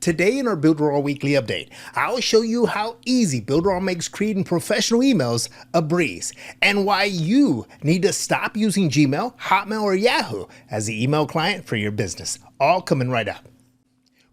Today in our Builderall Weekly Update, I'll show you how easy Builderall makes creating professional emails a breeze, and why you need to stop using Gmail, Hotmail, or Yahoo as the email client for your business. All coming right up.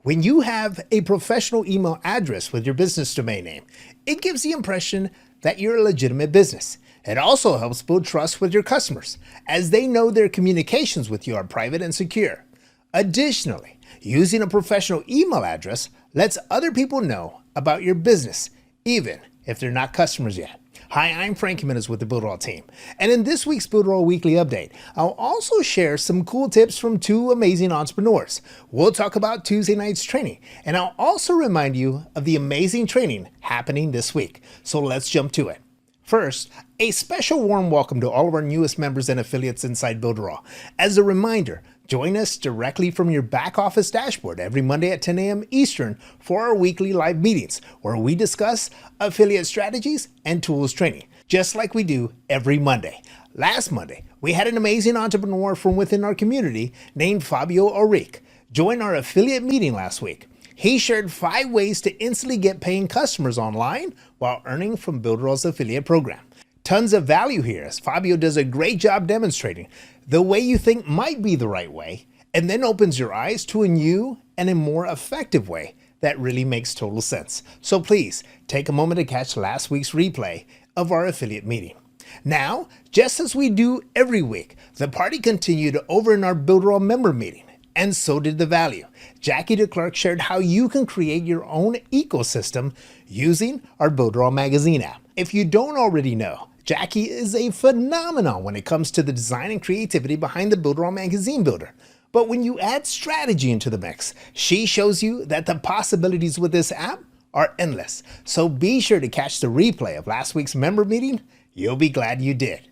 When you have a professional email address with your business domain name, it gives the impression that you're a legitimate business. It also helps build trust with your customers, as they know their communications with you are private and secure. Additionally, using a professional email address lets other people know about your business, even if they're not customers yet. Hi, I'm Frank Jimenez with the Builderall team, and in this week's Builderall Weekly Update, I'll also share some cool tips from two amazing entrepreneurs. We'll talk about Tuesday night's training, and I'll also remind you of the amazing training happening this week. So let's jump to it. First, a special warm welcome to all of our newest members and affiliates inside Builderall. As a reminder, join us directly from your back office dashboard every Monday at 10 a.m. Eastern for our weekly live meetings, where we discuss affiliate strategies and tools training, just like we do every Monday. Last Monday, we had an amazing entrepreneur from within our community named Fabio Oric join our affiliate meeting last week. He shared 5 ways to instantly get paying customers online while earning from Builderall's affiliate program. Tons of value here, as Fabio does a great job demonstrating the way you think might be the right way, and then opens your eyes to a new and a more effective way that really makes total sense. So please take a moment to catch last week's replay of our affiliate meeting. Now, just as we do every week, the party continued over in our Builderall member meeting, and so did the value. Jackie DeClerc shared how you can create your own ecosystem using our Builderall magazine app. If you don't already know, Jackie is a phenomenon when it comes to the design and creativity behind the Builderall magazine builder. But when you add strategy into the mix, she shows you that the possibilities with this app are endless. So be sure to catch the replay of last week's member meeting. You'll be glad you did.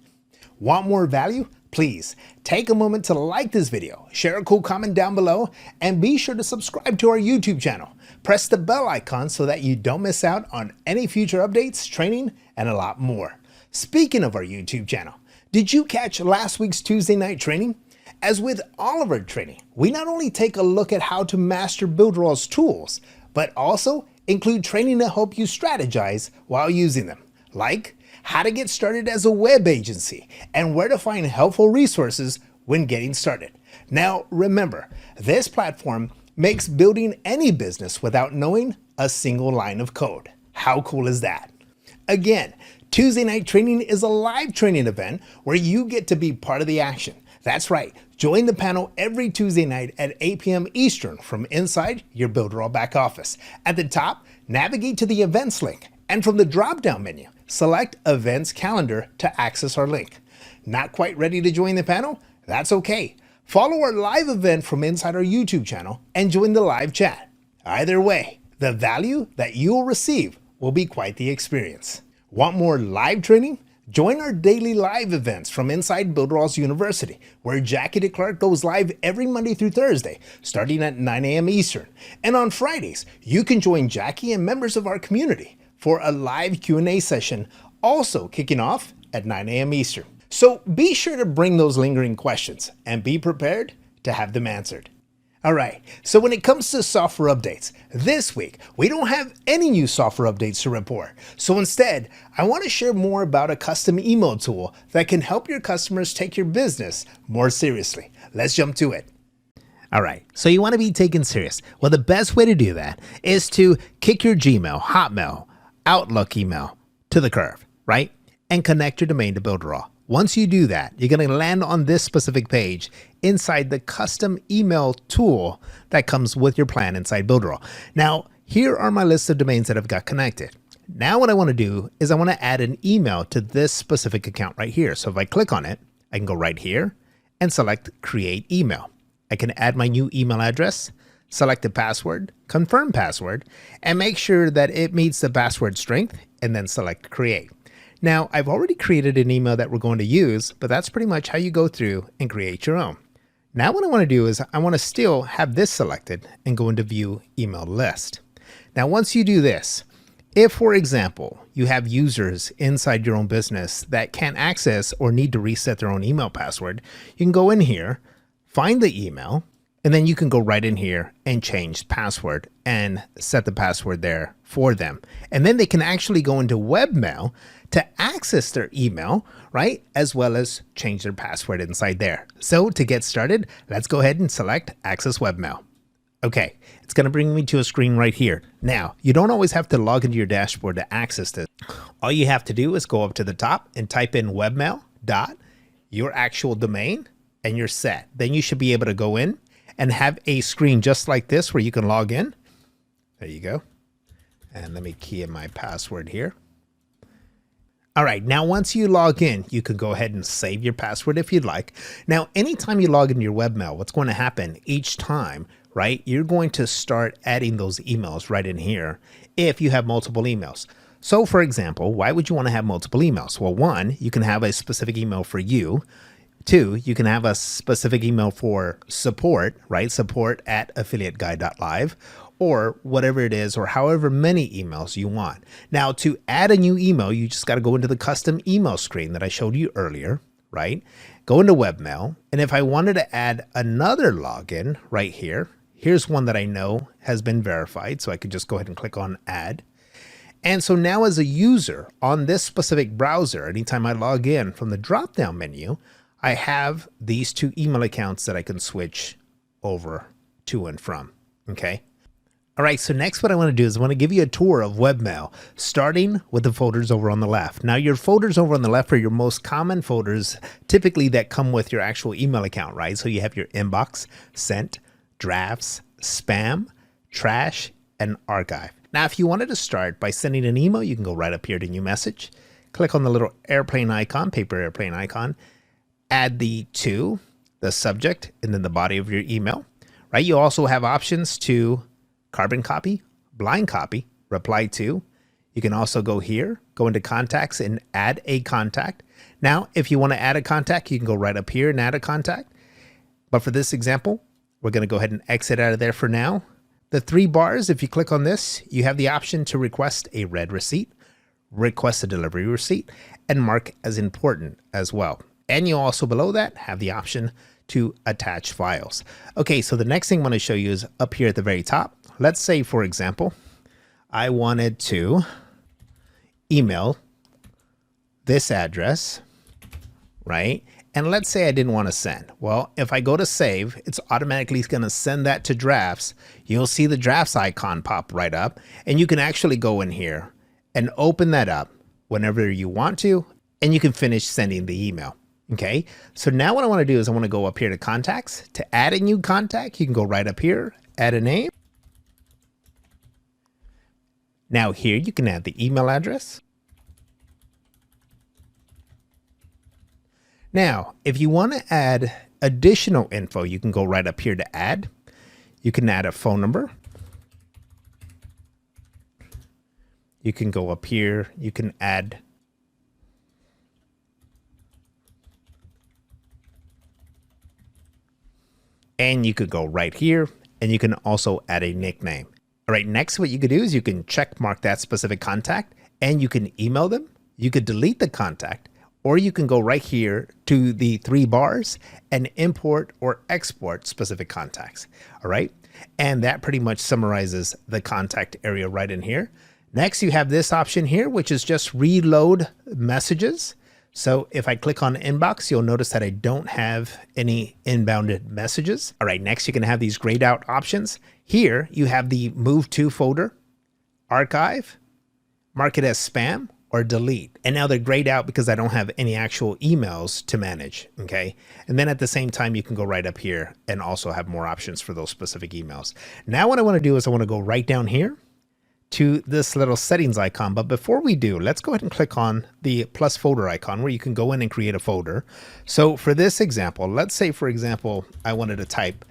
Want more value? Please take a moment to like this video, share a cool comment down below, and be sure to subscribe to our YouTube channel. Press the bell icon so that you don't miss out on any future updates, training, and a lot more. Speaking of our YouTube channel, did you catch last week's Tuesday night training? As with all of our training, we not only take a look at how to master Builderall's tools, but also include training to help you strategize while using them, like how to get started as a web agency and where to find helpful resources when getting started. Now, remember, this platform makes building any business without knowing a single line of code. How cool is that? Again, Tuesday night training is a live training event where you get to be part of the action. That's right, join the panel every Tuesday night at 8 p.m. Eastern from inside your Builderall back office. At the top, navigate to the events link, and from the drop-down menu, select Events Calendar to access our link. Not quite ready to join the panel? That's okay. Follow our live event from inside our YouTube channel and join the live chat. Either way, the value that you'll receive will be quite the experience. Want more live training? Join our daily live events from inside Builderall's University, where Jackie DeClerc goes live every Monday through Thursday, starting at 9 a.m. Eastern. And on Fridays, you can join Jackie and members of our community for a live Q&A session, also kicking off at 9 a.m. Eastern. So be sure to bring those lingering questions and be prepared to have them answered. All right, so when it comes to software updates, this week, we don't have any new software updates to report. So instead, I want to share more about a custom email tool that can help your customers take your business more seriously. Let's jump to it. All right, so you want to be taken serious. Well, the best way to do that is to kick your Gmail, Hotmail, Outlook email to the curb, right? And connect your domain to Builderall. Once you do that, you're going to land on this specific page inside the custom email tool that comes with your plan inside Builderall. Now, here are my list of domains that I've got connected. Now what I want to do is I want to add an email to this specific account right here. So if I click on it, I can go right here and select Create Email. I can add my new email address, select the password, confirm password, and make sure that it meets the password strength, and then select Create. Now, I've already created an email that we're going to use, but that's pretty much how you go through and create your own. Now what I want to do is I want to still have this selected and go into View Email List. Now once you do this, if, for example, you have users inside your own business that can't access or need to reset their own email password, you can go in here, find the email, And then you can go right in here and change password and set the password there for them. And then they can actually go into Webmail to access their email, right? As well as change their password inside there. So to get started, let's go ahead and select Access Webmail. Okay, it's going to bring me to a screen right here. Now, you don't always have to log into your dashboard to access this. All you have to do is go up to the top and type in webmail dot your actual domain and you're set. Then you should be able to go in and have a screen just like this where you can log in. There you go. And let me key in my password here. All right, now once you log in, you can go ahead and save your password if you'd like. Now, anytime you log into your webmail, what's going to happen each time, right? You're going to start adding those emails right in here if you have multiple emails. So for example, why would you want to have multiple emails? Well, one, you can have a specific email for you. Two, you can have a specific email for support, right? Support at affiliateguide.live or whatever it is, or however many emails you want. Now to add a new email, you just got to go into the custom email screen that I showed you earlier, right? Go into Webmail. And if I wanted to add another login right here, here's one that I know has been verified. So I could just go ahead and click on add. And so now as a user on this specific browser, anytime I log in from the drop-down menu, I have these two email accounts that I can switch over to and from, okay? All right, so next what I want to do is I want to give you a tour of Webmail, starting with the folders over on the left. Now your folders over on the left are your most common folders, typically that come with your actual email account, right? So you have your inbox, sent, drafts, spam, trash, and archive. Now, if you wanted to start by sending an email, you can go right up here to new message, click on the little airplane icon, paper airplane icon, add the to, the subject, and then the body of your email, right? You also have options to carbon copy, blind copy, reply to. You can also go here, go into contacts and add a contact. Now, if you want to add a contact, you can go right up here and add a contact. But for this example, we're going to go ahead and exit out of there for now. The three bars, if you click on this, you have the option to request a read receipt, request a delivery receipt, and mark as important as well. And you also below that have the option to attach files. Okay, so the next thing I want to show you is up here at the very top. Let's say, for example, I wanted to email this address, right? And let's say I didn't want to send. Well, if I go to save, it's automatically going to send that to drafts. You'll see the drafts icon pop right up, and you can actually go in here and open that up whenever you want to, and you can finish sending the email. Okay, so now what I want to do is I want to go up here to contacts. To add a new contact, you can go right up here, add a name. Now here you can add the email address. Now, if you want to add additional info, you can go right up here to add. You can add a phone number. You can go up here, you can add and you could go right here and you can also add a nickname. All right, next what you could do is you can check mark that specific contact and you can email them. You could delete the contact, or you can go right here to the three bars and import or export specific contacts. All right, and that pretty much summarizes the contact area right in here. Next, you have this option here, which is just reload messages. So if I click on inbox, you'll notice that I don't have any inbounded messages. All right, next you can have these grayed out options. Here you have the move to folder, archive, mark it as spam, or delete. And now they're grayed out because I don't have any actual emails to manage, okay? And then at the same time, you can go right up here and also have more options for those specific emails. Now what I wanna do is I wanna go right down here to this little settings icon. But before we do, let's go ahead and click on the plus folder icon where you can go in and create a folder. So for this example, let's say, for example, I wanted to type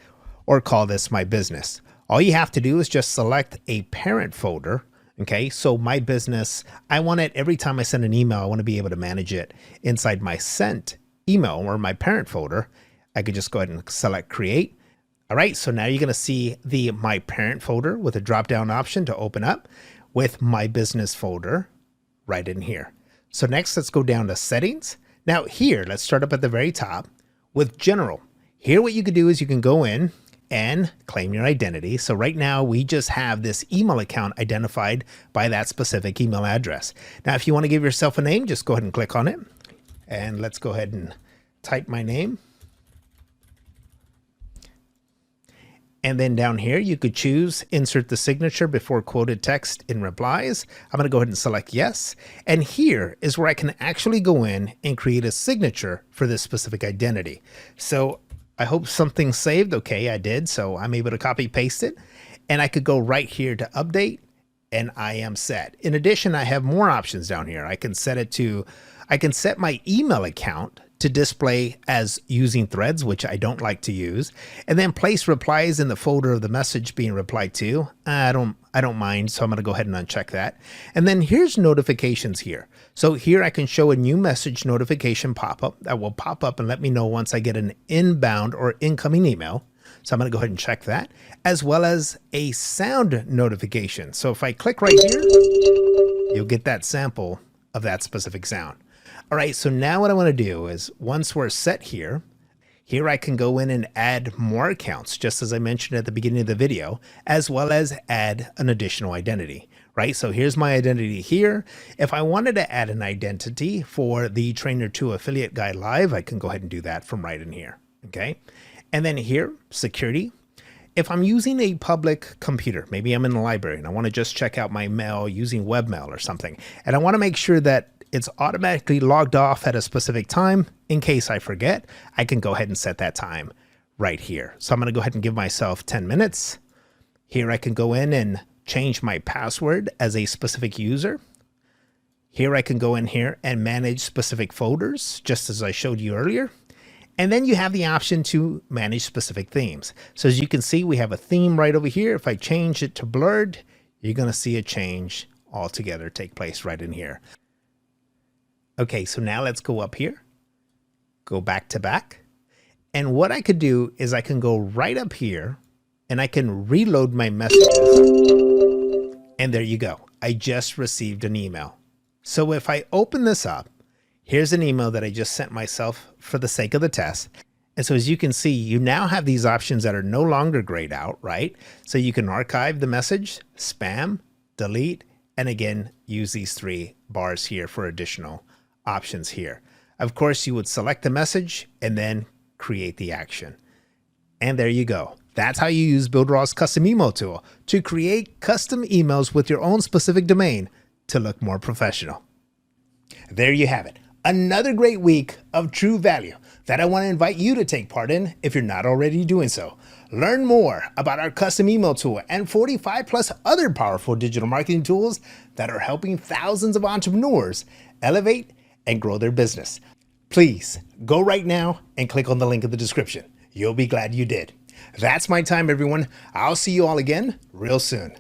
or call this my business. All you have to do is just select a parent folder. Okay, so my business, I want it every time I send an email, I want to be able to manage it inside my sent email or my parent folder. I could just go ahead and select create. All right, so now you're going to see the my parent folder with a drop down option to open up with my business folder right in here. So next, let's go down to settings. Now here, let's start up at the very top with general. Here, what you can do is you can go in and claim your identity. So right now we just have this email account identified by that specific email address. Now, if you want to give yourself a name, just go ahead and click on it. And let's go ahead and type my name. And then down here, you could choose insert the signature before quoted text in replies. I'm going to go ahead and select yes. And here is where I can actually go in and create a signature for this specific identity. So I hope something's saved. Okay, I did. So I'm able to copy paste it, and I could go right here to update, and I am set. In addition, I have more options down here. I can set my email account to display as using threads, which I don't like to use, and then place replies in the folder of the message being replied to. I don't mind, so I'm going to go ahead and uncheck that. And then here's notifications here. So here I can show a new message notification pop-up that will pop up and let me know once I get an inbound or incoming email. So I'm going to go ahead and check that, as well as a sound notification. So if I click right here, you'll get that sample of that specific sound. All right, so now what I want to do is, once we're set here I can go in and add more accounts, just as I mentioned at the beginning of the video, as well as add an additional identity, right? So here's my identity here. If I wanted to add an identity for the Trainer 2 Affiliate Guide Live, I can go ahead and do that from right in here, okay? And then here, security. If I'm using a public computer, maybe I'm in the library and I want to just check out my mail using Webmail or something, and I want to make sure that it's automatically logged off at a specific time. In case I forget, I can go ahead and set that time right here. So I'm going to go ahead and give myself 10 minutes. Here I can go in and change my password as a specific user. Here I can go in here and manage specific folders, just as I showed you earlier. And then you have the option to manage specific themes. So as you can see, we have a theme right over here. If I change it to blurred, you're going to see a change altogether take place right in here. Okay, so now let's go up here, go back to back. And what I could do is I can go right up here and I can reload my messages. And there you go. I just received an email. So if I open this up, here's an email that I just sent myself for the sake of the test. And so as you can see, you now have these options that are no longer grayed out, right? So you can archive the message, spam, delete, and again, use these 3 bars here for additional options here. Of course, you would select the message and then create the action. And there you go. That's how you use Builderall's custom email tool to create custom emails with your own specific domain to look more professional. There you have it. Another great week of true value that I want to invite you to take part in if you're not already doing so. Learn more about our custom email tool and 45 plus other powerful digital marketing tools that are helping thousands of entrepreneurs elevate and grow their business. Please go right now and click on the link in the description. You'll be glad you did. That's my time, everyone. I'll see you all again real soon.